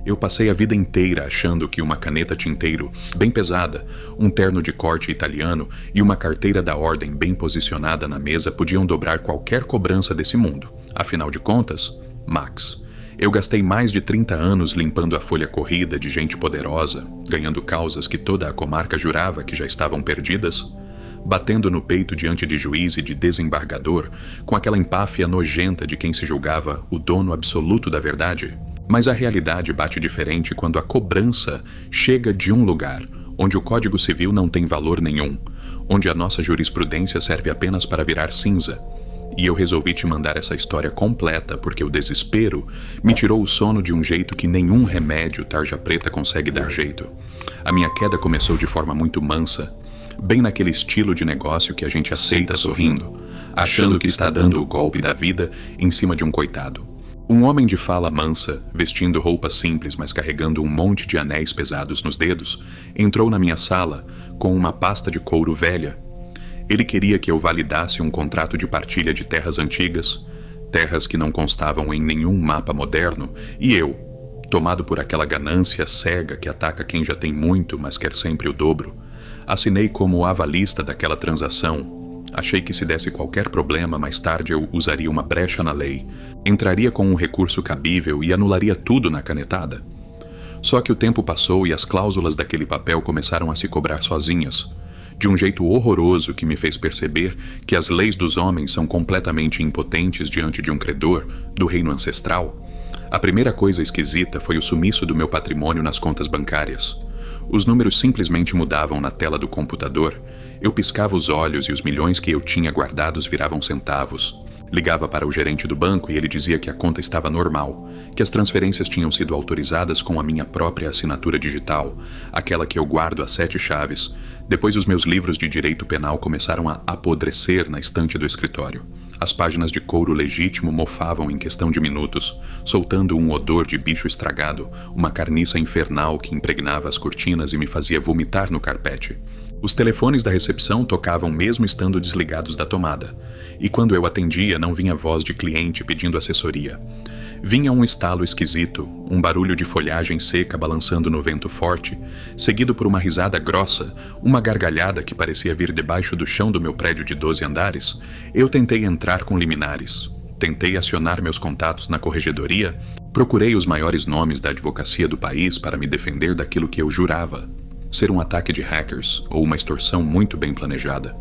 Eu passei a vida inteira achando que uma caneta tinteiro bem pesada, um terno de corte italiano e uma carteira da ordem bem posicionada na mesa podiam dobrar qualquer cobrança desse mundo. Afinal de contas, Max, eu gastei mais de 30 anos limpando a folha corrida de gente poderosa, ganhando causas que toda a comarca jurava que já estavam perdidas, batendo no peito diante de juiz e de desembargador, com aquela empáfia nojenta de quem se julgava o dono absoluto da verdade. Mas a realidade bate diferente quando a cobrança chega de um lugar onde o Código Civil não tem valor nenhum, onde a nossa jurisprudência serve apenas para virar cinza. E eu resolvi te mandar essa história completa porque o desespero me tirou o sono de um jeito que nenhum remédio tarja preta consegue dar jeito. A minha queda começou de forma muito mansa, bem naquele estilo de negócio que a gente aceita sorrindo, achando que está dando o golpe da vida em cima de um coitado. Um homem de fala mansa, vestindo roupa simples mas carregando um monte de anéis pesados nos dedos, entrou na minha sala com uma pasta de couro velha. Ele queria que eu validasse um contrato de partilha de terras antigas, terras que não constavam em nenhum mapa moderno, e eu, tomado por aquela ganância cega que ataca quem já tem muito mas quer sempre o dobro, assinei como avalista daquela transação. Achei que se desse qualquer problema, mais tarde eu usaria uma brecha na lei, entraria com um recurso cabível e anularia tudo na canetada. Só que o tempo passou e as cláusulas daquele papel começaram a se cobrar sozinhas, de um jeito horroroso que me fez perceber que as leis dos homens são completamente impotentes diante de um credor do reino ancestral. A primeira coisa esquisita foi o sumiço do meu patrimônio nas contas bancárias. Os números simplesmente mudavam na tela do computador. Eu piscava os olhos e os milhões que eu tinha guardados viravam centavos. Ligava para o gerente do banco e ele dizia que a conta estava normal, que as transferências tinham sido autorizadas com a minha própria assinatura digital, aquela que eu guardo às 7 chaves. Depois os meus livros de direito penal começaram a apodrecer na estante do escritório. As páginas de couro legítimo mofavam em questão de minutos, soltando um odor de bicho estragado, uma carniça infernal que impregnava as cortinas e me fazia vomitar no carpete. Os telefones da recepção tocavam mesmo estando desligados da tomada, e quando eu atendia não vinha voz de cliente pedindo assessoria. Vinha um estalo esquisito, um barulho de folhagem seca balançando no vento forte, seguido por uma risada grossa, uma gargalhada que parecia vir debaixo do chão do meu prédio de 12 andares. Eu tentei entrar com liminares, tentei acionar meus contatos na corregedoria, procurei os maiores nomes da advocacia do país para me defender daquilo que eu jurava ser um ataque de hackers ou uma extorsão muito bem planejada.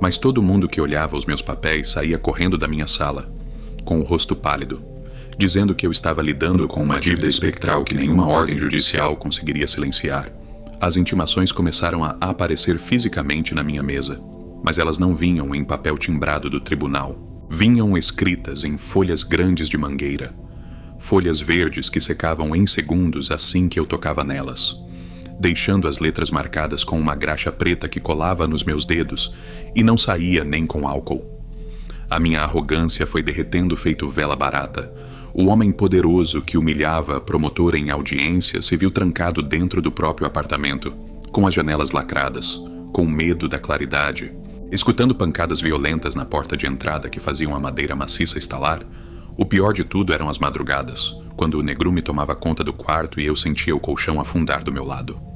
Mas todo mundo que olhava os meus papéis saía correndo da minha sala, com o rosto pálido, dizendo que eu estava lidando com uma dívida espectral que nenhuma ordem judicial conseguiria silenciar. As intimações começaram a aparecer fisicamente na minha mesa, mas elas não vinham em papel timbrado do tribunal. Vinham escritas em folhas grandes de mangueira, folhas verdes que secavam em segundos assim que eu tocava nelas, deixando as letras marcadas com uma graxa preta que colava nos meus dedos e não saía nem com álcool. A minha arrogância foi derretendo feito vela barata. O homem poderoso que humilhava a promotora em audiência se viu trancado dentro do próprio apartamento, com as janelas lacradas, com medo da claridade, escutando pancadas violentas na porta de entrada que faziam a madeira maciça estalar. O pior de tudo eram as madrugadas, quando o negrume tomava conta do quarto e eu sentia o colchão afundar do meu lado.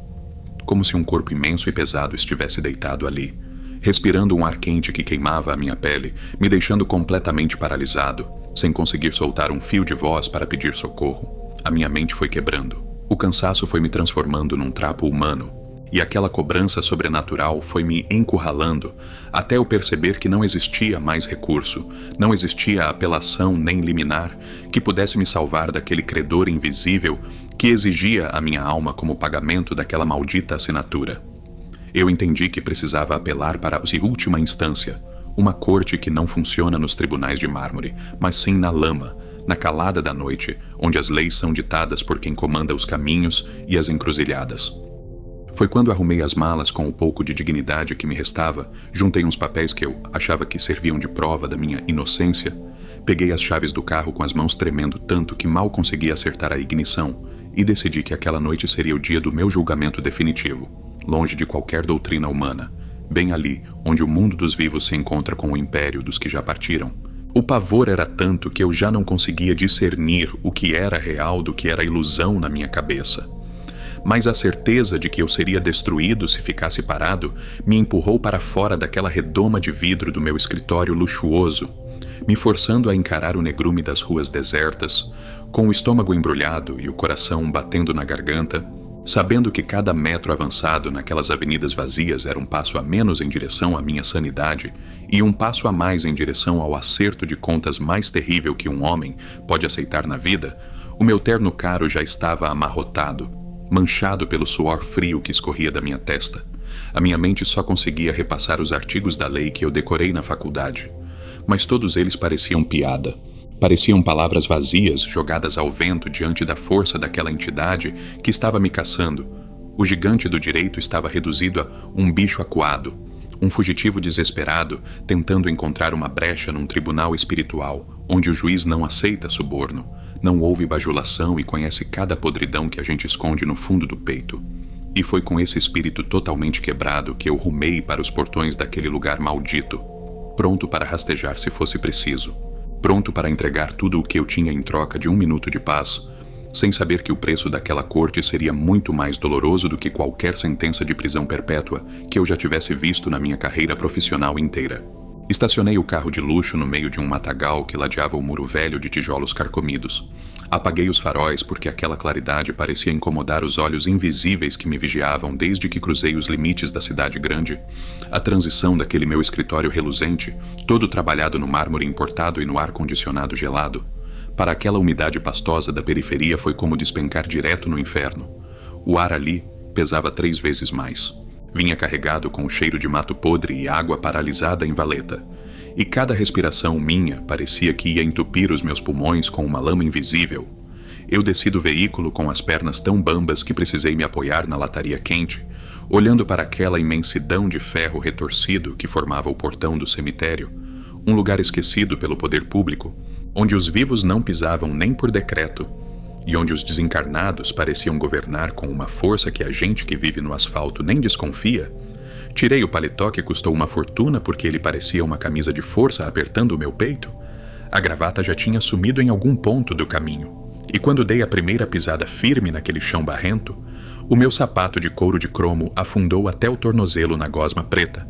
Como se um corpo imenso e pesado estivesse deitado ali, respirando um ar quente que queimava a minha pele, me deixando completamente paralisado, sem conseguir soltar um fio de voz para pedir socorro. A minha mente foi quebrando. O cansaço foi me transformando num trapo humano, e aquela cobrança sobrenatural foi me encurralando até eu perceber que não existia mais recurso, não existia apelação nem liminar que pudesse me salvar daquele credor invisível que exigia a minha alma como pagamento daquela maldita assinatura. Eu entendi que precisava apelar para a última instância, uma corte que não funciona nos tribunais de mármore, mas sim na lama, na calada da noite, onde as leis são ditadas por quem comanda os caminhos e as encruzilhadas. Foi quando arrumei as malas com o pouco de dignidade que me restava, juntei uns papéis que eu achava que serviam de prova da minha inocência, peguei as chaves do carro com as mãos tremendo tanto que mal conseguia acertar a ignição e decidi que aquela noite seria o dia do meu julgamento definitivo, longe de qualquer doutrina humana, bem ali onde o mundo dos vivos se encontra com o império dos que já partiram. O pavor era tanto que eu já não conseguia discernir o que era real do que era ilusão na minha cabeça. Mas a certeza de que eu seria destruído se ficasse parado me empurrou para fora daquela redoma de vidro do meu escritório luxuoso, me forçando a encarar o negrume das ruas desertas, com o estômago embrulhado e o coração batendo na garganta, sabendo que cada metro avançado naquelas avenidas vazias era um passo a menos em direção à minha sanidade e um passo a mais em direção ao acerto de contas mais terrível que um homem pode aceitar na vida. O meu terno caro já estava amarrotado, manchado pelo suor frio que escorria da minha testa. A minha mente só conseguia repassar os artigos da lei que eu decorei na faculdade, mas todos eles pareciam piada. Pareciam palavras vazias jogadas ao vento diante da força daquela entidade que estava me caçando. O gigante do direito estava reduzido a um bicho acuado, um fugitivo desesperado tentando encontrar uma brecha num tribunal espiritual, onde o juiz não aceita suborno, não ouve bajulação e conhece cada podridão que a gente esconde no fundo do peito. E foi com esse espírito totalmente quebrado que eu rumei para os portões daquele lugar maldito, pronto para rastejar se fosse preciso, pronto para entregar tudo o que eu tinha em troca de um minuto de paz, sem saber que o preço daquela corte seria muito mais doloroso do que qualquer sentença de prisão perpétua que eu já tivesse visto na minha carreira profissional inteira. Estacionei o carro de luxo no meio de um matagal que ladeava o muro velho de tijolos carcomidos. Apaguei os faróis porque aquela claridade parecia incomodar os olhos invisíveis que me vigiavam desde que cruzei os limites da cidade grande. A transição daquele meu escritório reluzente, todo trabalhado no mármore importado e no ar-condicionado gelado, para aquela umidade pastosa da periferia foi como despencar direto no inferno. O ar ali pesava 3 vezes mais. Vinha carregado com o cheiro de mato podre e água paralisada em valeta. E cada respiração minha parecia que ia entupir os meus pulmões com uma lama invisível. Eu desci do veículo com as pernas tão bambas que precisei me apoiar na lataria quente, olhando para aquela imensidão de ferro retorcido que formava o portão do cemitério, um lugar esquecido pelo poder público, onde os vivos não pisavam nem por decreto, e onde os desencarnados pareciam governar com uma força que a gente que vive no asfalto nem desconfia. Tirei o paletó que custou uma fortuna porque ele parecia uma camisa de força apertando o meu peito. A gravata já tinha sumido em algum ponto do caminho, e quando dei a primeira pisada firme naquele chão barrento, o meu sapato de couro de cromo afundou até o tornozelo na gosma preta,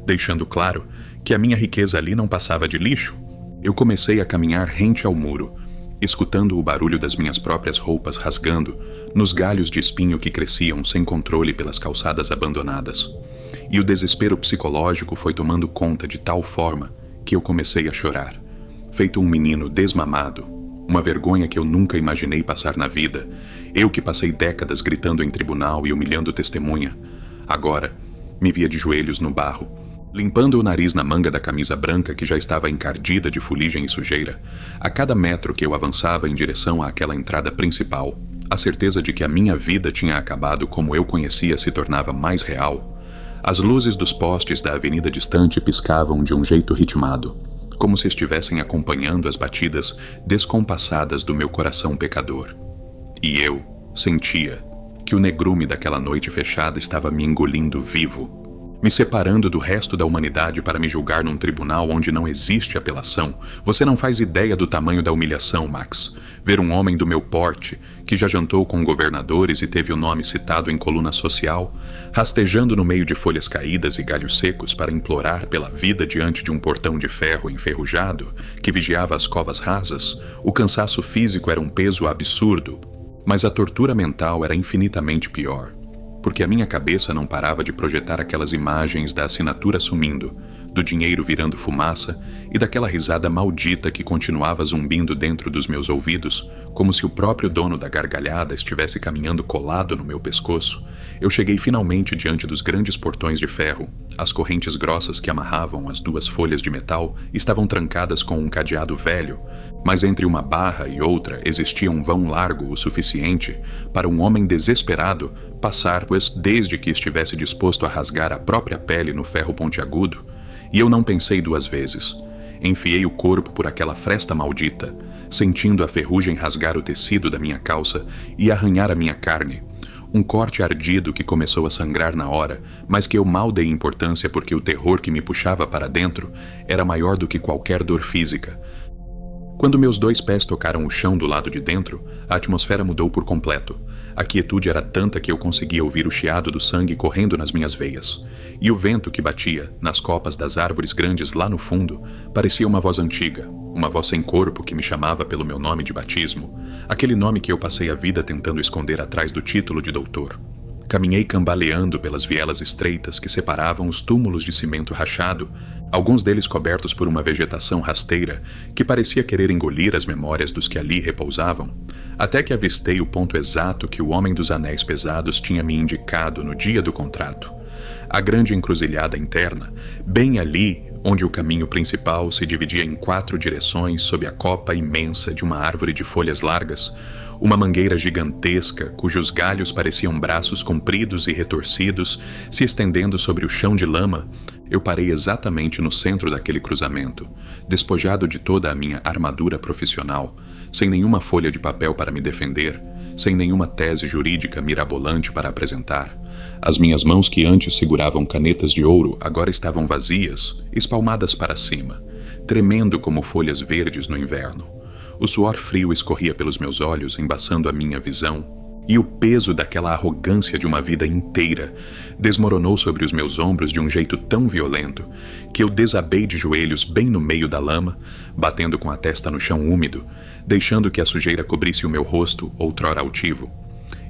deixando claro que a minha riqueza ali não passava de lixo. Eu comecei a caminhar rente ao muro, escutando o barulho das minhas próprias roupas rasgando nos galhos de espinho que cresciam sem controle pelas calçadas abandonadas. E o desespero psicológico foi tomando conta de tal forma que eu comecei a chorar, feito um menino desmamado, uma vergonha que eu nunca imaginei passar na vida, eu que passei décadas gritando em tribunal e humilhando testemunha. Agora, me via de joelhos no barro, limpando o nariz na manga da camisa branca que já estava encardida de fuligem e sujeira. A cada metro que eu avançava em direção àquela entrada principal, a certeza de que a minha vida tinha acabado como eu conhecia se tornava mais real. As luzes dos postes da avenida distante piscavam de um jeito ritmado, como se estivessem acompanhando as batidas descompassadas do meu coração pecador. E eu sentia que o negrume daquela noite fechada estava me engolindo vivo, me separando do resto da humanidade para me julgar num tribunal onde não existe apelação. Você não faz ideia do tamanho da humilhação, Max. Ver um homem do meu porte, que já jantou com governadores e teve o nome citado em coluna social, rastejando no meio de folhas caídas e galhos secos para implorar pela vida diante de um portão de ferro enferrujado que vigiava as covas rasas. O cansaço físico era um peso absurdo, mas a tortura mental era infinitamente pior, porque a minha cabeça não parava de projetar aquelas imagens da assinatura sumindo, do dinheiro virando fumaça e daquela risada maldita que continuava zumbindo dentro dos meus ouvidos, como se o próprio dono da gargalhada estivesse caminhando colado no meu pescoço. Eu cheguei finalmente diante dos grandes portões de ferro. As correntes grossas que amarravam as 2 folhas de metal estavam trancadas com um cadeado velho, mas entre uma barra e outra existia um vão largo o suficiente para um homem desesperado passar, pois desde que estivesse disposto a rasgar a própria pele no ferro pontiagudo. E eu não pensei 2 vezes. Enfiei o corpo por aquela fresta maldita, sentindo a ferrugem rasgar o tecido da minha calça e arranhar a minha carne. Um corte ardido que começou a sangrar na hora, mas que eu mal dei importância porque o terror que me puxava para dentro era maior do que qualquer dor física. Quando meus 2 pés tocaram o chão do lado de dentro, a atmosfera mudou por completo. A quietude era tanta que eu conseguia ouvir o chiado do sangue correndo nas minhas veias. E o vento que batia nas copas das árvores grandes lá no fundo parecia uma voz antiga, uma voz sem corpo que me chamava pelo meu nome de batismo, aquele nome que eu passei a vida tentando esconder atrás do título de doutor. Caminhei cambaleando pelas vielas estreitas que separavam os túmulos de cimento rachado, alguns deles cobertos por uma vegetação rasteira que parecia querer engolir as memórias dos que ali repousavam, até que avistei o ponto exato que o homem dos anéis pesados tinha me indicado no dia do contrato. A grande encruzilhada interna, bem ali onde o caminho principal se dividia em 4 direções sob a copa imensa de uma árvore de folhas largas, uma mangueira gigantesca cujos galhos pareciam braços compridos e retorcidos se estendendo sobre o chão de lama. Eu parei exatamente no centro daquele cruzamento, despojado de toda a minha armadura profissional, sem nenhuma folha de papel para me defender, sem nenhuma tese jurídica mirabolante para apresentar. As minhas mãos que antes seguravam canetas de ouro agora estavam vazias, espalmadas para cima, tremendo como folhas verdes no inverno. O suor frio escorria pelos meus olhos, embaçando a minha visão, e o peso daquela arrogância de uma vida inteira desmoronou sobre os meus ombros de um jeito tão violento que eu desabei de joelhos bem no meio da lama, batendo com a testa no chão úmido, deixando que a sujeira cobrisse o meu rosto, outrora altivo.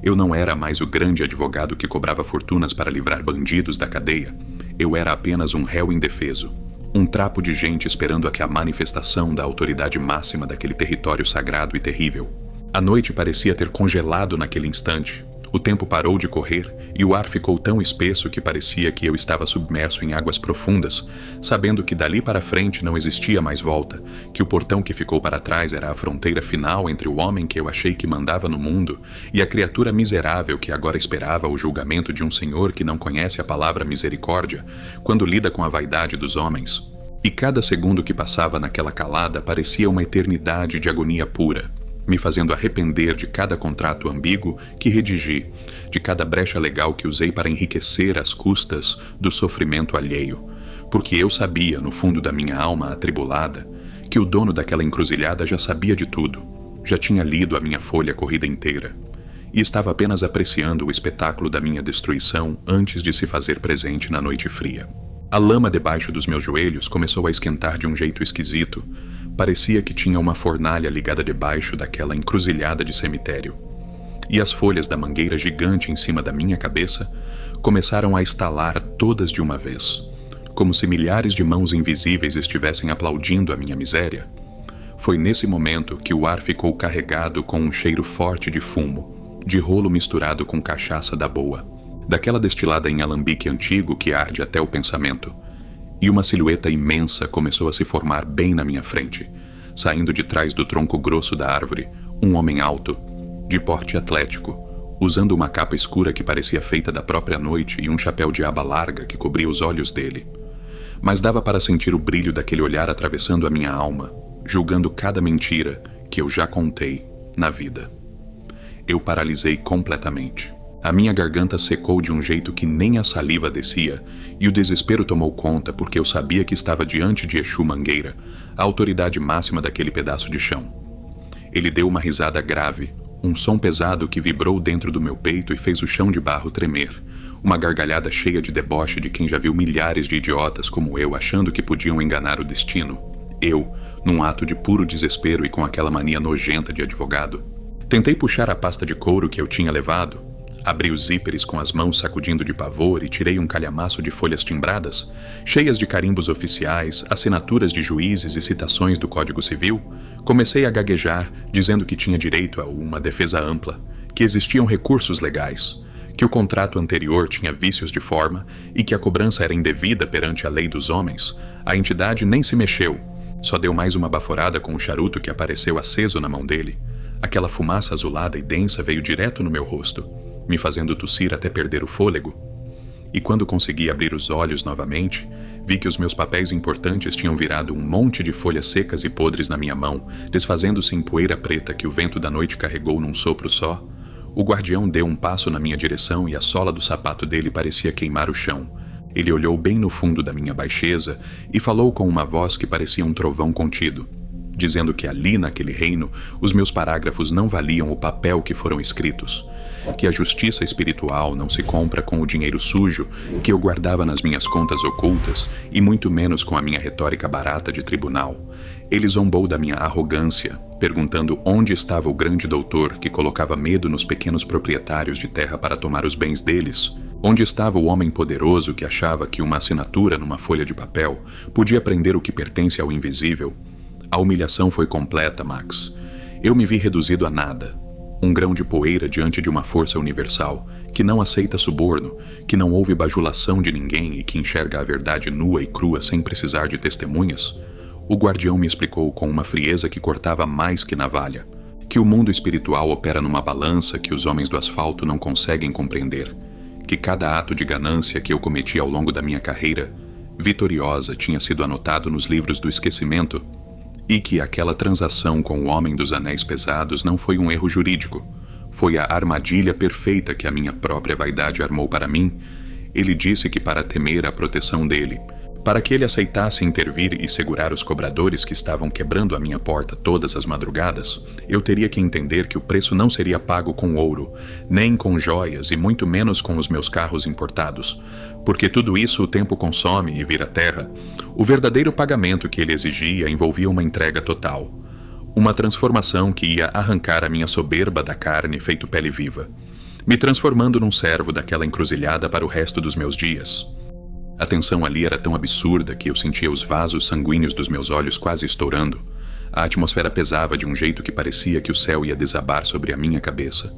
Eu não era mais o grande advogado que cobrava fortunas para livrar bandidos da cadeia. Eu era apenas um réu indefeso, um trapo de gente esperando a manifestação da autoridade máxima daquele território sagrado e terrível. A noite parecia ter congelado naquele instante. O tempo parou de correr e o ar ficou tão espesso que parecia que eu estava submerso em águas profundas, sabendo que dali para frente não existia mais volta, que o portão que ficou para trás era a fronteira final entre o homem que eu achei que mandava no mundo e a criatura miserável que agora esperava o julgamento de um senhor que não conhece a palavra misericórdia quando lida com a vaidade dos homens. E cada segundo que passava naquela calada parecia uma eternidade de agonia pura, me fazendo arrepender de cada contrato ambíguo que redigi, de cada brecha legal que usei para enriquecer às custas do sofrimento alheio, porque eu sabia, no fundo da minha alma atribulada, que o dono daquela encruzilhada já sabia de tudo, já tinha lido a minha folha corrida inteira, e estava apenas apreciando o espetáculo da minha destruição antes de se fazer presente na noite fria. A lama debaixo dos meus joelhos começou a esquentar de um jeito esquisito. Parecia que tinha uma fornalha ligada debaixo daquela encruzilhada de cemitério. E as folhas da mangueira gigante em cima da minha cabeça começaram a estalar todas de uma vez, como se milhares de mãos invisíveis estivessem aplaudindo a minha miséria. Foi nesse momento que o ar ficou carregado com um cheiro forte de fumo, de rolo misturado com cachaça da boa, daquela destilada em alambique antigo que arde até o pensamento. E uma silhueta imensa começou a se formar bem na minha frente, saindo de trás do tronco grosso da árvore, um homem alto, de porte atlético, usando uma capa escura que parecia feita da própria noite e um chapéu de aba larga que cobria os olhos dele. Mas dava para sentir o brilho daquele olhar atravessando a minha alma, julgando cada mentira que eu já contei na vida. Eu paralisei completamente. A minha garganta secou de um jeito que nem a saliva descia, e o desespero tomou conta porque eu sabia que estava diante de Exu Mangueira, a autoridade máxima daquele pedaço de chão. Ele deu uma risada grave, um som pesado que vibrou dentro do meu peito e fez o chão de barro tremer, uma gargalhada cheia de deboche de quem já viu milhares de idiotas como eu achando que podiam enganar o destino. Eu, num ato de puro desespero e com aquela mania nojenta de advogado. Tentei puxar a pasta de couro que eu tinha levado. Abri os zíperes com as mãos sacudindo de pavor e tirei um calhamaço de folhas timbradas, cheias de carimbos oficiais, assinaturas de juízes e citações do Código Civil. Comecei a gaguejar, dizendo que tinha direito a uma defesa ampla, que existiam recursos legais, que o contrato anterior tinha vícios de forma e que a cobrança era indevida perante a lei dos homens. A entidade nem se mexeu, só deu mais uma baforada com o charuto que apareceu aceso na mão dele. Aquela fumaça azulada e densa veio direto no meu rosto, me fazendo tossir até perder o fôlego. E quando consegui abrir os olhos novamente, vi que os meus papéis importantes tinham virado um monte de folhas secas e podres na minha mão, desfazendo-se em poeira preta que o vento da noite carregou num sopro só. O guardião deu um passo na minha direção e a sola do sapato dele parecia queimar o chão. Ele olhou bem no fundo da minha baixeza e falou com uma voz que parecia um trovão contido. dizendo que ali naquele reino os meus parágrafos não valiam o papel que foram escritos, que a justiça espiritual não se compra com o dinheiro sujo que eu guardava nas minhas contas ocultas e muito menos com a minha retórica barata de tribunal. Ele zombou da minha arrogância, perguntando onde estava o grande doutor que colocava medo nos pequenos proprietários de terra para tomar os bens deles. Onde estava o homem poderoso que achava que uma assinatura numa folha de papel podia prender o que pertence ao invisível? A humilhação foi completa, Max. Eu me vi reduzido a nada. Um grão de poeira diante de uma força universal, que não aceita suborno, que não ouve bajulação de ninguém e que enxerga a verdade nua e crua sem precisar de testemunhas. O guardião me explicou com uma frieza que cortava mais que navalha, que o mundo espiritual opera numa balança que os homens do asfalto não conseguem compreender, que cada ato de ganância que eu cometi ao longo da minha carreira vitoriosa tinha sido anotado nos livros do esquecimento e que aquela transação com o homem dos anéis pesados não foi um erro jurídico, foi a armadilha perfeita que a minha própria vaidade armou para mim. Ele disse que para temer a proteção dele, para que ele aceitasse intervir e segurar os cobradores que estavam quebrando a minha porta todas as madrugadas, eu teria que entender que o preço não seria pago com ouro, nem com joias e muito menos com os meus carros importados, porque tudo isso o tempo consome e vira terra. O verdadeiro pagamento que ele exigia envolvia uma entrega total, uma transformação que ia arrancar a minha soberba da carne feito pele viva, me transformando num servo daquela encruzilhada para o resto dos meus dias. A tensão ali era tão absurda que eu sentia os vasos sanguíneos dos meus olhos quase estourando. A atmosfera pesava de um jeito que parecia que o céu ia desabar sobre a minha cabeça.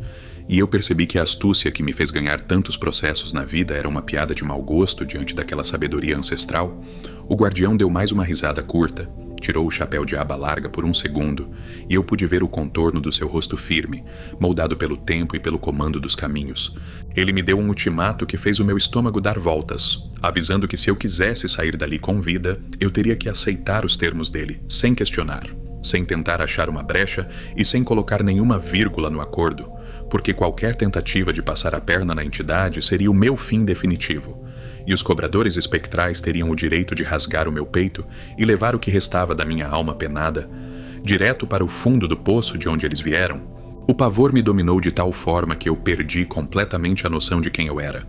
E eu percebi que a astúcia que me fez ganhar tantos processos na vida era uma piada de mau gosto diante daquela sabedoria ancestral. O guardião deu mais uma risada curta, tirou o chapéu de aba larga por um segundo, e eu pude ver o contorno do seu rosto firme, moldado pelo tempo e pelo comando dos caminhos. Ele me deu um ultimato que fez o meu estômago dar voltas, avisando que se eu quisesse sair dali com vida, eu teria que aceitar os termos dele, sem questionar, sem tentar achar uma brecha e sem colocar nenhuma vírgula no acordo, porque qualquer tentativa de passar a perna na entidade seria o meu fim definitivo. E os cobradores espectrais teriam o direito de rasgar o meu peito e levar o que restava da minha alma penada direto para o fundo do poço de onde eles vieram. O pavor me dominou de tal forma que eu perdi completamente a noção de quem eu era.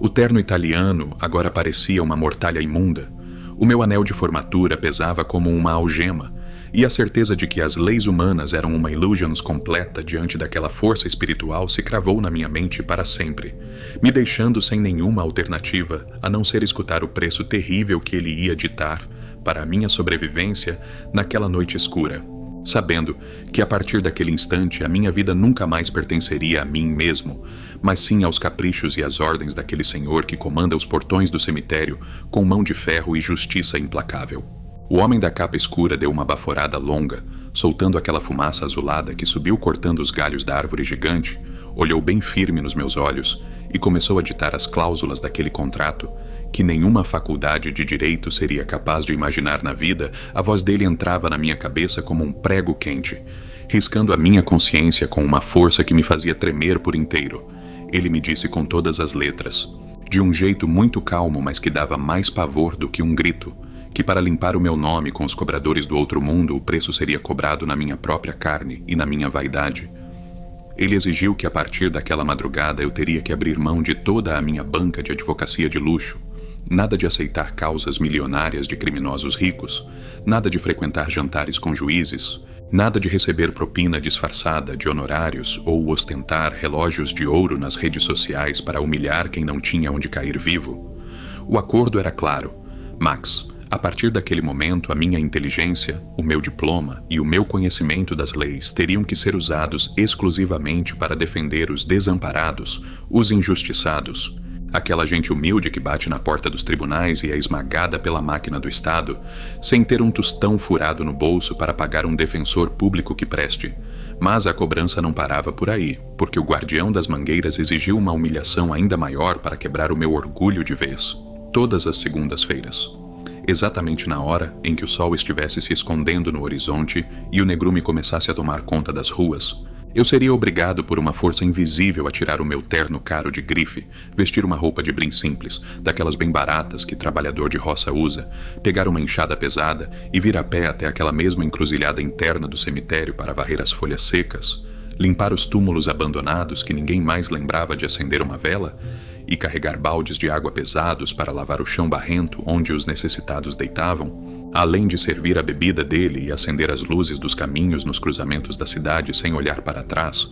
O terno italiano agora parecia uma mortalha imunda. O meu anel de formatura pesava como uma algema, e a certeza de que as leis humanas eram uma illusions completa diante daquela força espiritual se cravou na minha mente para sempre, me deixando sem nenhuma alternativa a não ser escutar o preço terrível que ele ia ditar para a minha sobrevivência naquela noite escura, sabendo que a partir daquele instante a minha vida nunca mais pertenceria a mim mesmo, mas sim aos caprichos e às ordens daquele senhor que comanda os portões do cemitério com mão de ferro e justiça implacável. O homem da capa escura deu uma baforada longa, soltando aquela fumaça azulada que subiu cortando os galhos da árvore gigante, olhou bem firme nos meus olhos e começou a ditar as cláusulas daquele contrato, que nenhuma faculdade de direito seria capaz de imaginar na vida. A voz dele entrava na minha cabeça como um prego quente, riscando a minha consciência com uma força que me fazia tremer por inteiro. Ele me disse com todas as letras, de um jeito muito calmo, mas que dava mais pavor do que um grito, que para limpar o meu nome com os cobradores do outro mundo o preço seria cobrado na minha própria carne e na minha vaidade. Ele exigiu que a partir daquela madrugada eu teria que abrir mão de toda a minha banca de advocacia de luxo, nada de aceitar causas milionárias de criminosos ricos, nada de frequentar jantares com juízes, nada de receber propina disfarçada de honorários ou ostentar relógios de ouro nas redes sociais para humilhar quem não tinha onde cair vivo. O acordo era claro. Max, a partir daquele momento, a minha inteligência, o meu diploma e o meu conhecimento das leis teriam que ser usados exclusivamente para defender os desamparados, os injustiçados, aquela gente humilde que bate na porta dos tribunais e é esmagada pela máquina do Estado, sem ter um tostão furado no bolso para pagar um defensor público que preste. Mas a cobrança não parava por aí, porque o guardião das mangueiras exigiu uma humilhação ainda maior para quebrar o meu orgulho de vez, todas as segundas-feiras. Exatamente na hora em que o sol estivesse se escondendo no horizonte e o negrume começasse a tomar conta das ruas, Eu seria obrigado por uma força invisível a tirar o meu terno caro de grife, vestir uma roupa de brim simples, daquelas bem baratas que trabalhador de roça usa, pegar uma enxada pesada e vir a pé até aquela mesma encruzilhada interna do cemitério para varrer as folhas secas, limpar os túmulos abandonados que ninguém mais lembrava de acender uma vela e carregar baldes de água pesados para lavar o chão barrento onde os necessitados deitavam, além de servir a bebida dele e acender as luzes dos caminhos nos cruzamentos da cidade sem olhar para trás,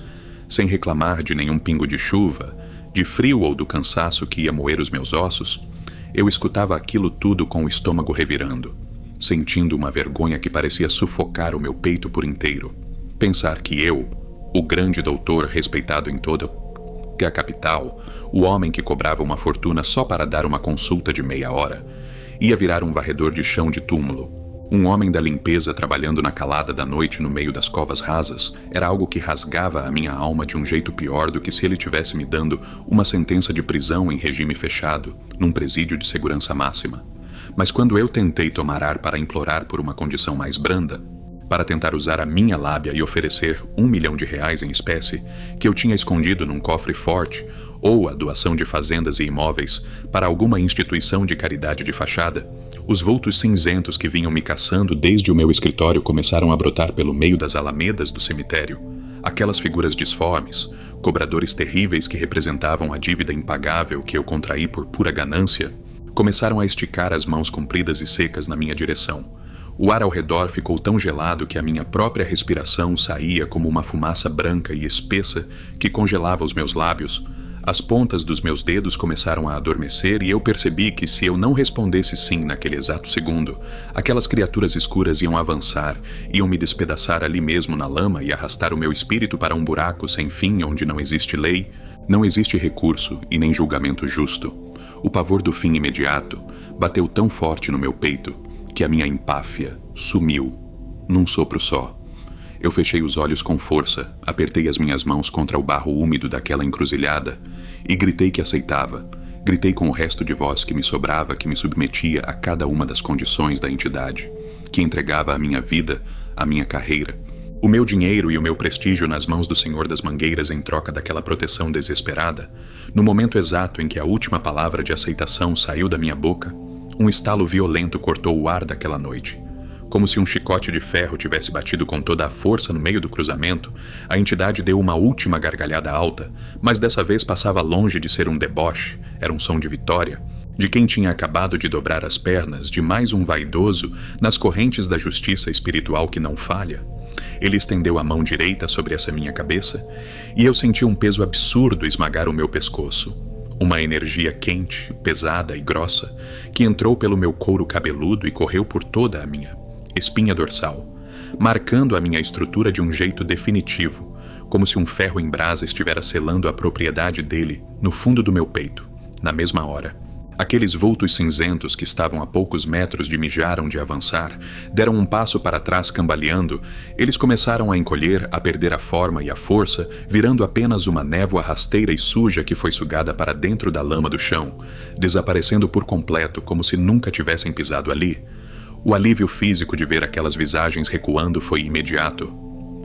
sem reclamar de nenhum pingo de chuva, de frio ou do cansaço que ia moer os meus ossos, eu escutava aquilo tudo com o estômago revirando, sentindo uma vergonha que parecia sufocar o meu peito por inteiro. Pensar que eu, o grande doutor respeitado em toda a capital, o homem que cobrava uma fortuna só para dar uma consulta de meia hora, ia virar um varredor de chão de túmulo. Um homem da limpeza trabalhando na calada da noite no meio das covas rasas era algo que rasgava a minha alma de um jeito pior do que se ele tivesse me dando uma sentença de prisão em regime fechado, num presídio de segurança máxima. Mas quando eu tentei tomar ar para implorar por uma condição mais branda, para tentar usar a minha lábia e oferecer R$1 milhão em espécie, que eu tinha escondido num cofre forte, ou a doação de fazendas e imóveis para alguma instituição de caridade de fachada, os vultos cinzentos que vinham me caçando desde o meu escritório começaram a brotar pelo meio das alamedas do cemitério. Aquelas figuras disformes, cobradores terríveis que representavam a dívida impagável que eu contraí por pura ganância, começaram a esticar as mãos compridas e secas na minha direção. O ar ao redor ficou tão gelado que a minha própria respiração saía como uma fumaça branca e espessa que congelava os meus lábios. As pontas dos meus dedos começaram a adormecer e eu percebi que se eu não respondesse sim naquele exato segundo, aquelas criaturas escuras iam avançar, iam me despedaçar ali mesmo na lama e arrastar o meu espírito para um buraco sem fim onde não existe lei, não existe recurso e nem julgamento justo. O pavor do fim imediato bateu tão forte no meu peito que a minha empáfia sumiu num sopro só. Eu fechei os olhos com força, apertei as minhas mãos contra o barro úmido daquela encruzilhada e gritei que aceitava. Gritei com o resto de voz que me sobrava, que me submetia a cada uma das condições da entidade, que entregava a minha vida, a minha carreira, o meu dinheiro e o meu prestígio nas mãos do Senhor das Mangueiras em troca daquela proteção desesperada. No momento exato em que a última palavra de aceitação saiu da minha boca, um estalo violento cortou o ar daquela noite. Como se um chicote de ferro tivesse batido com toda a força no meio do cruzamento, a entidade deu uma última gargalhada alta, mas dessa vez passava longe de ser um deboche, era um som de vitória, de quem tinha acabado de dobrar as pernas de mais um vaidoso nas correntes da justiça espiritual que não falha. Ele estendeu a mão direita sobre essa minha cabeça, e eu senti um peso absurdo esmagar o meu pescoço. Uma energia quente, pesada e grossa, que entrou pelo meu couro cabeludo e correu por toda a minha espinha dorsal, marcando a minha estrutura de um jeito definitivo, como se um ferro em brasa estivesse selando a propriedade dele no fundo do meu peito. Na mesma hora, aqueles vultos cinzentos que estavam a poucos metros de mim mijaram de avançar, deram um passo para trás cambaleando, eles começaram a encolher, a perder a forma e a força, virando apenas uma névoa rasteira e suja que foi sugada para dentro da lama do chão, desaparecendo por completo como se nunca tivessem pisado ali. O alívio físico de ver aquelas visagens recuando foi imediato.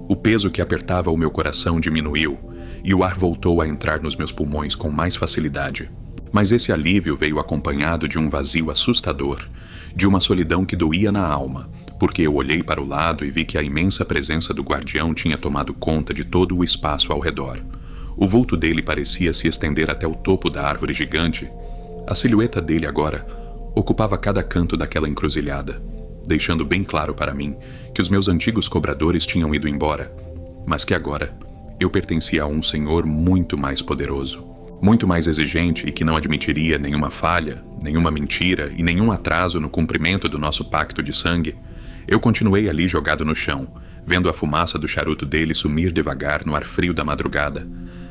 O peso que apertava o meu coração diminuiu, e o ar voltou a entrar nos meus pulmões com mais facilidade. Mas esse alívio veio acompanhado de um vazio assustador, de uma solidão que doía na alma, porque eu olhei para o lado e vi que a imensa presença do guardião tinha tomado conta de todo o espaço ao redor. O vulto dele parecia se estender até o topo da árvore gigante. A silhueta dele agora ocupava cada canto daquela encruzilhada, deixando bem claro para mim que os meus antigos cobradores tinham ido embora, mas que agora eu pertencia a um senhor muito mais poderoso, muito mais exigente e que não admitiria nenhuma falha, nenhuma mentira e nenhum atraso no cumprimento do nosso pacto de sangue. Eu continuei ali jogado no chão, vendo a fumaça do charuto dele sumir devagar no ar frio da madrugada,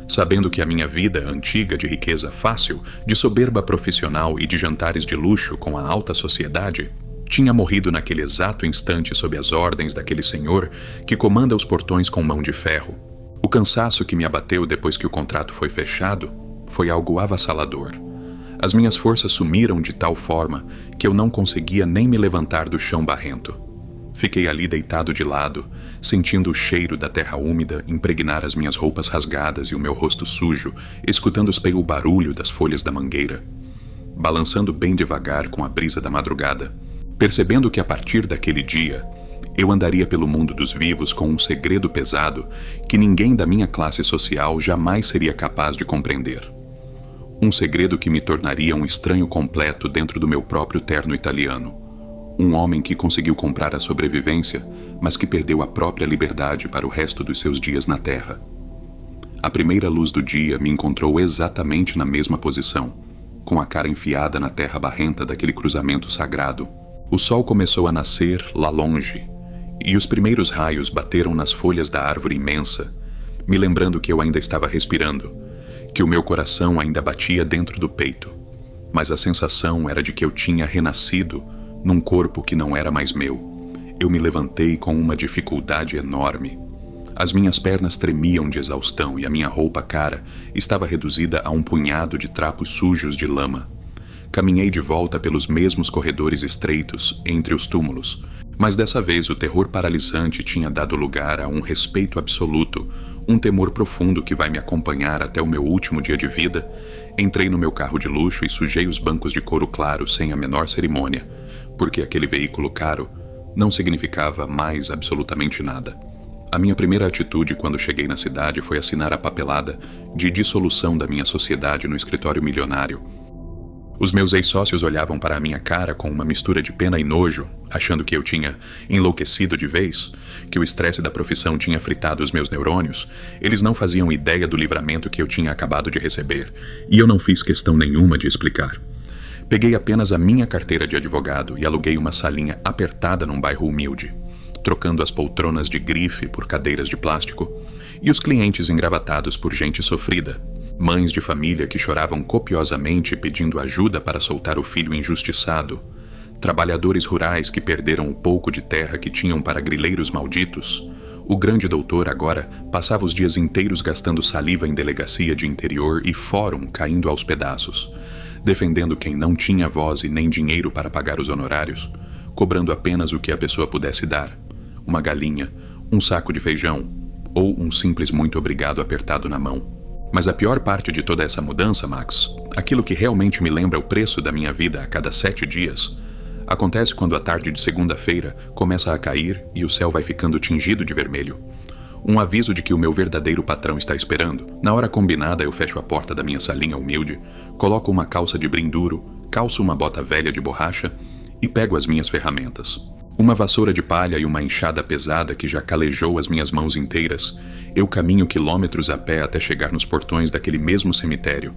sabendo que a minha vida antiga de riqueza fácil, de soberba profissional e de jantares de luxo com a alta sociedade, tinha morrido naquele exato instante sob as ordens daquele senhor que comanda os portões com mão de ferro. O cansaço que me abateu depois que o contrato foi fechado foi algo avassalador. As minhas forças sumiram de tal forma que eu não conseguia nem me levantar do chão barrento. Fiquei ali deitado de lado, sentindo o cheiro da terra úmida impregnar as minhas roupas rasgadas e o meu rosto sujo, escutando o barulho das folhas da mangueira, balançando bem devagar com a brisa da madrugada, percebendo que a partir daquele dia eu andaria pelo mundo dos vivos com um segredo pesado que ninguém da minha classe social jamais seria capaz de compreender. Um segredo que me tornaria um estranho completo dentro do meu próprio terno italiano. Um homem que conseguiu comprar a sobrevivência, mas que perdeu a própria liberdade para o resto dos seus dias na Terra. A primeira luz do dia me encontrou exatamente na mesma posição, com a cara enfiada na terra barrenta daquele cruzamento sagrado. O sol começou a nascer lá longe, e os primeiros raios bateram nas folhas da árvore imensa, me lembrando que eu ainda estava respirando, que o meu coração ainda batia dentro do peito, mas a sensação era de que eu tinha renascido num corpo que não era mais meu. Eu me levantei com uma dificuldade enorme. As minhas pernas tremiam de exaustão e a minha roupa cara estava reduzida a um punhado de trapos sujos de lama. Caminhei de volta pelos mesmos corredores estreitos entre os túmulos, mas dessa vez o terror paralisante tinha dado lugar a um respeito absoluto, um temor profundo que vai me acompanhar até o meu último dia de vida. Entrei no meu carro de luxo e sujei os bancos de couro claro sem a menor cerimônia, porque aquele veículo caro não significava mais absolutamente nada. A minha primeira atitude quando cheguei na cidade foi assinar a papelada de dissolução da minha sociedade no escritório milionário. Os meus ex-sócios olhavam para a minha cara com uma mistura de pena e nojo, achando que eu tinha enlouquecido de vez, que o estresse da profissão tinha fritado os meus neurônios. Eles não faziam ideia do livramento que eu tinha acabado de receber, e eu não fiz questão nenhuma de explicar. Peguei apenas a minha carteira de advogado e aluguei uma salinha apertada num bairro humilde, trocando as poltronas de grife por cadeiras de plástico e os clientes engravatados por gente sofrida, mães de família que choravam copiosamente pedindo ajuda para soltar o filho injustiçado, trabalhadores rurais que perderam o pouco de terra que tinham para grileiros malditos. O grande doutor agora passava os dias inteiros gastando saliva em delegacia de interior e fórum caindo aos pedaços, defendendo quem não tinha voz e nem dinheiro para pagar os honorários, cobrando apenas o que a pessoa pudesse dar, uma galinha, um saco de feijão ou um simples muito obrigado apertado na mão. Mas a pior parte de toda essa mudança, Max, aquilo que realmente me lembra o preço da minha vida a cada 7 dias, acontece quando a tarde de segunda-feira começa a cair e o céu vai ficando tingido de vermelho. Um aviso de que o meu verdadeiro patrão está esperando. Na hora combinada, eu fecho a porta da minha salinha humilde, coloco uma calça de brim duro, calço uma bota velha de borracha e pego as minhas ferramentas. Uma vassoura de palha e uma enxada pesada que já calejou as minhas mãos inteiras. Eu caminho quilômetros a pé até chegar nos portões daquele mesmo cemitério.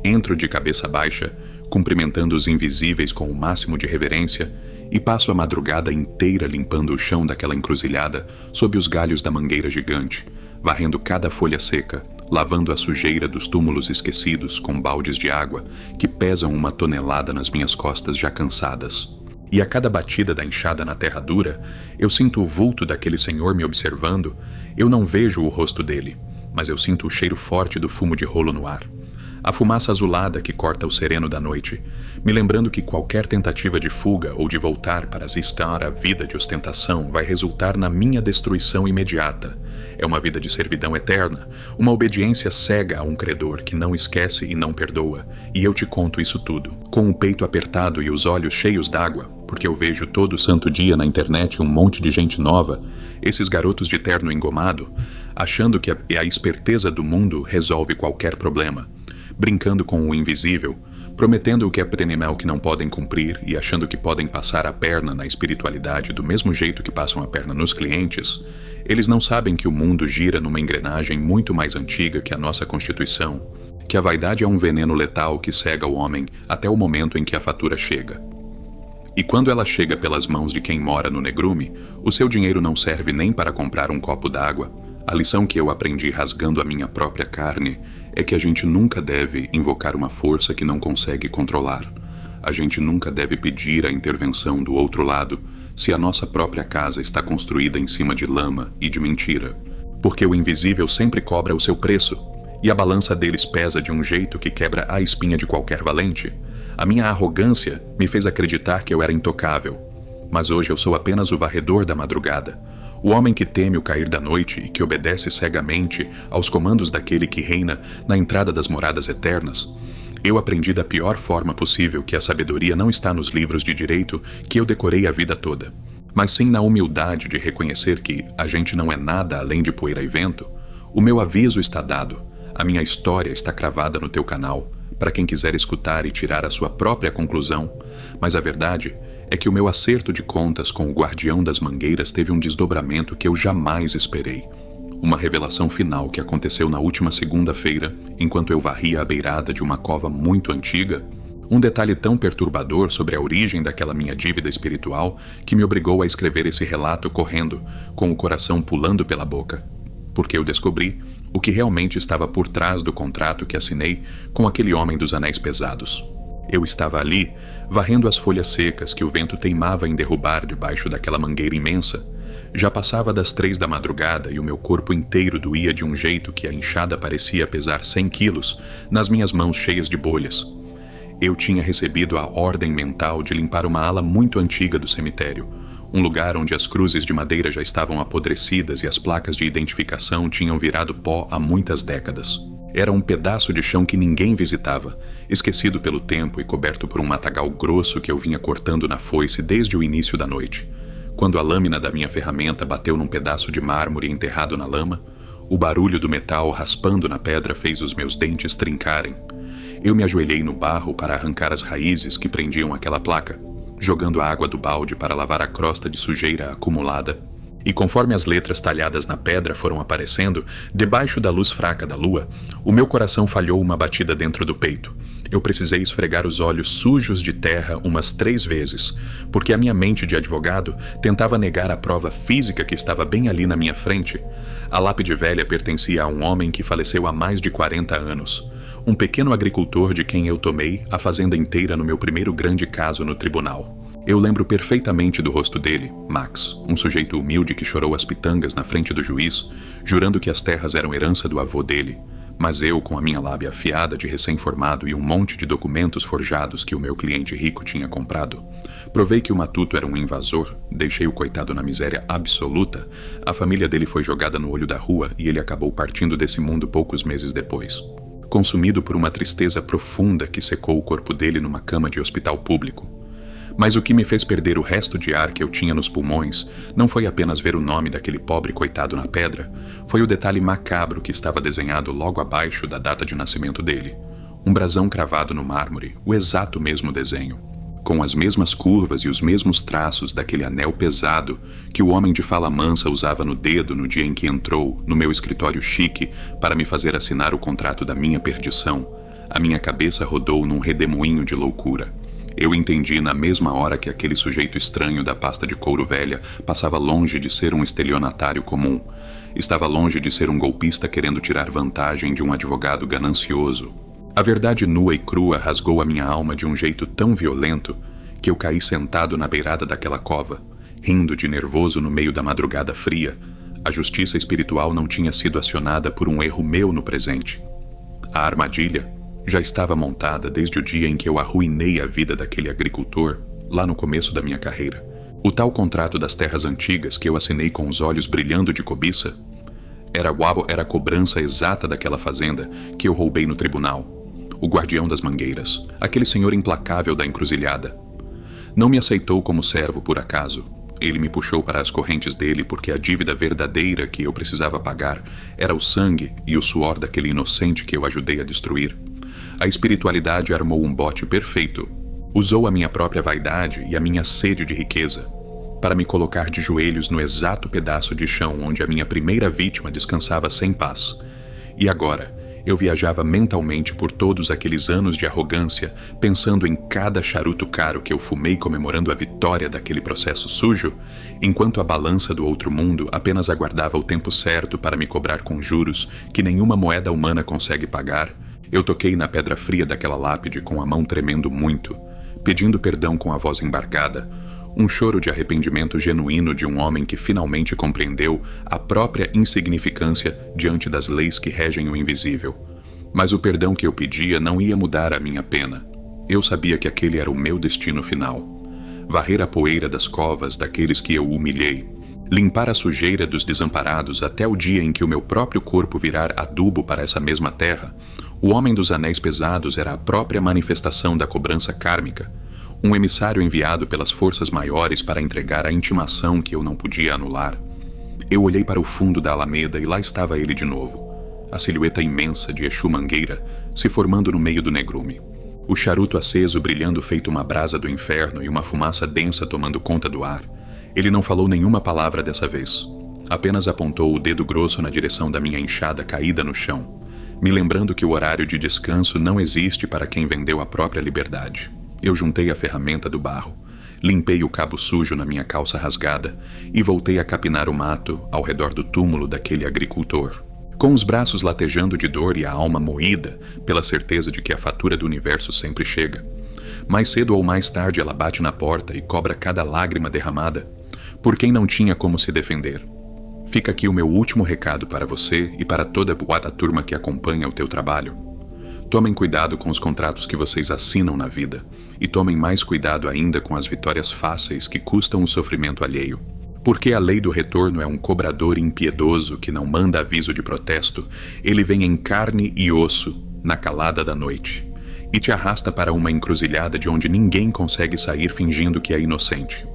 Entro de cabeça baixa, cumprimentando os invisíveis com o máximo de reverência, e passo a madrugada inteira limpando o chão daquela encruzilhada sob os galhos da mangueira gigante, varrendo cada folha seca, lavando a sujeira dos túmulos esquecidos com baldes de água que pesam 1 tonelada nas minhas costas já cansadas. E a cada batida da enxada na terra dura, eu sinto o vulto daquele senhor me observando. Eu não vejo o rosto dele, mas eu sinto o cheiro forte do fumo de rolo no ar. A fumaça azulada que corta o sereno da noite, me lembrando que qualquer tentativa de fuga ou de voltar para estar a vida de ostentação vai resultar na minha destruição imediata. É uma vida de servidão eterna, uma obediência cega a um credor que não esquece e não perdoa. E eu te conto isso tudo, com o peito apertado e os olhos cheios d'água, porque eu vejo todo santo dia na internet um monte de gente nova, esses garotos de terno engomado, achando que a esperteza do mundo resolve qualquer problema, brincando com o invisível, prometendo o que é prenimel que não podem cumprir e achando que podem passar a perna na espiritualidade do mesmo jeito que passam a perna nos clientes. Eles não sabem que o mundo gira numa engrenagem muito mais antiga que a nossa Constituição, que a vaidade é um veneno letal que cega o homem até o momento em que a fatura chega. E quando ela chega pelas mãos de quem mora no negrume, o seu dinheiro não serve nem para comprar um copo d'água. A lição que eu aprendi rasgando a minha própria carne é que a gente nunca deve invocar uma força que não consegue controlar. A gente nunca deve pedir a intervenção do outro lado se a nossa própria casa está construída em cima de lama e de mentira. Porque o invisível sempre cobra o seu preço, e a balança deles pesa de um jeito que quebra a espinha de qualquer valente. A minha arrogância me fez acreditar que eu era intocável, Mas hoje eu sou apenas o varredor da madrugada, o homem que teme o cair da noite e que obedece cegamente aos comandos daquele que reina na entrada das moradas eternas. Eu aprendi da pior forma possível que a sabedoria não está nos livros de direito que eu decorei a vida toda, mas sim na humildade de reconhecer que a gente não é nada além de poeira e vento. O meu aviso está dado, a minha história está cravada no teu canal, para quem quiser escutar e tirar a sua própria conclusão, mas a verdade é que o meu acerto de contas com o guardião das mangueiras teve um desdobramento que eu jamais esperei. Uma revelação final que aconteceu na última segunda-feira, enquanto eu varria a beirada de uma cova muito antiga. Um detalhe tão perturbador sobre a origem daquela minha dívida espiritual que me obrigou a escrever esse relato correndo, com o coração pulando pela boca. Porque eu descobri o que realmente estava por trás do contrato que assinei com aquele homem dos anéis pesados. Eu estava ali, varrendo as folhas secas que o vento teimava em derrubar debaixo daquela mangueira imensa. Já passava das 3 da madrugada e o meu corpo inteiro doía de um jeito que a enxada parecia pesar 100 quilos nas minhas mãos cheias de bolhas. Eu tinha recebido a ordem mental de limpar uma ala muito antiga do cemitério, um lugar onde as cruzes de madeira já estavam apodrecidas e as placas de identificação tinham virado pó há muitas décadas. Era um pedaço de chão que ninguém visitava, esquecido pelo tempo e coberto por um matagal grosso que eu vinha cortando na foice desde o início da noite. Quando a lâmina da minha ferramenta bateu num pedaço de mármore enterrado na lama, o barulho do metal raspando na pedra fez os meus dentes trincarem. Eu me ajoelhei no barro para arrancar as raízes que prendiam aquela placa, jogando a água do balde para lavar a crosta de sujeira acumulada. E conforme as letras talhadas na pedra foram aparecendo, debaixo da luz fraca da lua, o meu coração falhou uma batida dentro do peito. Eu precisei esfregar os olhos sujos de terra umas 3 vezes, porque a minha mente de advogado tentava negar a prova física que estava bem ali na minha frente. A lápide velha pertencia a um homem que faleceu há mais de 40 anos. Um pequeno agricultor de quem eu tomei a fazenda inteira no meu primeiro grande caso no tribunal. Eu lembro perfeitamente do rosto dele, Max, um sujeito humilde que chorou as pitangas na frente do juiz, jurando que as terras eram herança do avô dele. Mas eu, com a minha lábia afiada de recém-formado e um monte de documentos forjados que o meu cliente rico tinha comprado, provei que o matuto era um invasor, deixei o coitado na miséria absoluta, a família dele foi jogada no olho da rua e ele acabou partindo desse mundo poucos meses depois. Consumido por uma tristeza profunda que secou o corpo dele numa cama de hospital público. Mas o que me fez perder o resto de ar que eu tinha nos pulmões não foi apenas ver o nome daquele pobre coitado na pedra, foi o detalhe macabro que estava desenhado logo abaixo da data de nascimento dele. Um brasão cravado no mármore, o exato mesmo desenho, com as mesmas curvas e os mesmos traços daquele anel pesado que o homem de fala mansa usava no dedo no dia em que entrou no meu escritório chique para me fazer assinar o contrato da minha perdição. A minha cabeça rodou num redemoinho de loucura. Eu entendi na mesma hora que aquele sujeito estranho da pasta de couro velha passava longe de ser um estelionatário comum. Estava longe de ser um golpista querendo tirar vantagem de um advogado ganancioso. A verdade nua e crua rasgou a minha alma de um jeito tão violento que eu caí sentado na beirada daquela cova, rindo de nervoso no meio da madrugada fria. A justiça espiritual não tinha sido acionada por um erro meu no presente. A armadilha já estava montada desde o dia em que eu arruinei a vida daquele agricultor, lá no começo da minha carreira. O tal contrato das terras antigas que eu assinei com os olhos brilhando de cobiça era a cobrança exata daquela fazenda que eu roubei no tribunal. O guardião das mangueiras, aquele senhor implacável da encruzilhada. Não me aceitou como servo por acaso. Ele me puxou para as correntes dele porque a dívida verdadeira que eu precisava pagar era o sangue e o suor daquele inocente que eu ajudei a destruir. A espiritualidade armou um bote perfeito. Usou a minha própria vaidade e a minha sede de riqueza para me colocar de joelhos no exato pedaço de chão onde a minha primeira vítima descansava sem paz. E agora, eu viajava mentalmente por todos aqueles anos de arrogância, pensando em cada charuto caro que eu fumei comemorando a vitória daquele processo sujo, enquanto a balança do outro mundo apenas aguardava o tempo certo para me cobrar com juros que nenhuma moeda humana consegue pagar. Eu toquei na pedra fria daquela lápide com a mão tremendo muito, pedindo perdão com a voz embargada, um choro de arrependimento genuíno de um homem que finalmente compreendeu a própria insignificância diante das leis que regem o invisível. Mas o perdão que eu pedia não ia mudar a minha pena. Eu sabia que aquele era o meu destino final. varrer a poeira das covas daqueles que eu humilhei, limpar a sujeira dos desamparados até o dia em que o meu próprio corpo virar adubo para essa mesma terra, o Homem dos Anéis Pesados era a própria manifestação da cobrança kármica, um emissário enviado pelas forças maiores para entregar a intimação que eu não podia anular. Eu olhei para o fundo da alameda e lá estava ele de novo, a silhueta imensa de Exu Mangueira se formando no meio do negrume. O charuto aceso brilhando feito uma brasa do inferno e uma fumaça densa tomando conta do ar. Ele não falou nenhuma palavra dessa vez. Apenas apontou o dedo grosso na direção da minha enxada caída no chão, me lembrando que o horário de descanso não existe para quem vendeu a própria liberdade. Eu juntei a ferramenta do barro, limpei o cabo sujo na minha calça rasgada e voltei a capinar o mato ao redor do túmulo daquele agricultor. Com os braços latejando de dor e a alma moída pela certeza de que a fatura do universo sempre chega. Mais cedo ou mais tarde ela bate na porta e cobra cada lágrima derramada por quem não tinha como se defender. Fica aqui o meu último recado para você e para toda a turma que acompanha o teu trabalho. Tomem cuidado com os contratos que vocês assinam na vida e tomem mais cuidado ainda com as vitórias fáceis que custam o sofrimento alheio. Porque a lei do retorno é um cobrador impiedoso que não manda aviso de protesto, ele vem em carne e osso, na calada da noite, e te arrasta para uma encruzilhada de onde ninguém consegue sair fingindo que é inocente.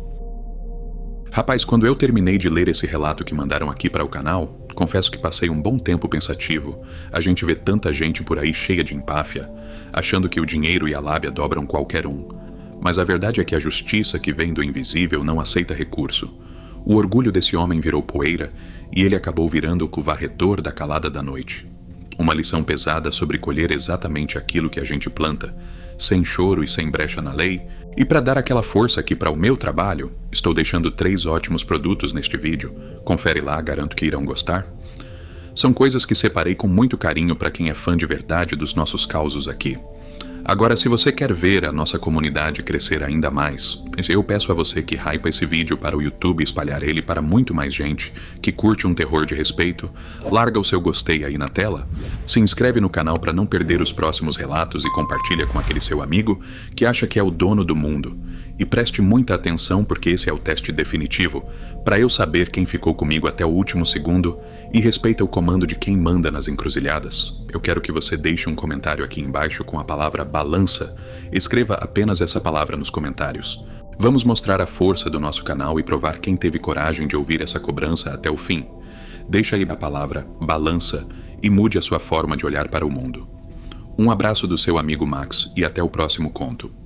Rapaz, quando eu terminei de ler esse relato que mandaram aqui para o canal, confesso que passei um bom tempo pensativo. A gente vê tanta gente por aí cheia de empáfia, achando que o dinheiro e a lábia dobram qualquer um. Mas a verdade é que a justiça que vem do invisível não aceita recurso. O orgulho desse homem virou poeira e ele acabou virando o varredor da calada da noite. Uma lição pesada sobre colher exatamente aquilo que a gente planta, sem choro e sem brecha na lei. E para dar aquela força aqui para o meu trabalho, estou deixando 3 ótimos produtos neste vídeo. Confere lá, garanto que irão gostar. São coisas que separei com muito carinho para quem é fã de verdade dos nossos causos aqui. Agora, se você quer ver a nossa comunidade crescer ainda mais, eu peço a você que hypa esse vídeo para o YouTube espalhar ele para muito mais gente que curte um terror de respeito, larga o seu gostei aí na tela, se inscreve no canal para não perder os próximos relatos e compartilha com aquele seu amigo que acha que é o dono do mundo. E preste muita atenção porque esse é o teste definitivo, para eu saber quem ficou comigo até o último segundo e respeita o comando de quem manda nas encruzilhadas. Eu quero que você deixe um comentário aqui embaixo com a palavra balança. Escreva apenas essa palavra nos comentários. Vamos mostrar a força do nosso canal e provar quem teve coragem de ouvir essa cobrança até o fim. Deixa aí a palavra balança e mude a sua forma de olhar para o mundo. Um abraço do seu amigo Max e até o próximo conto.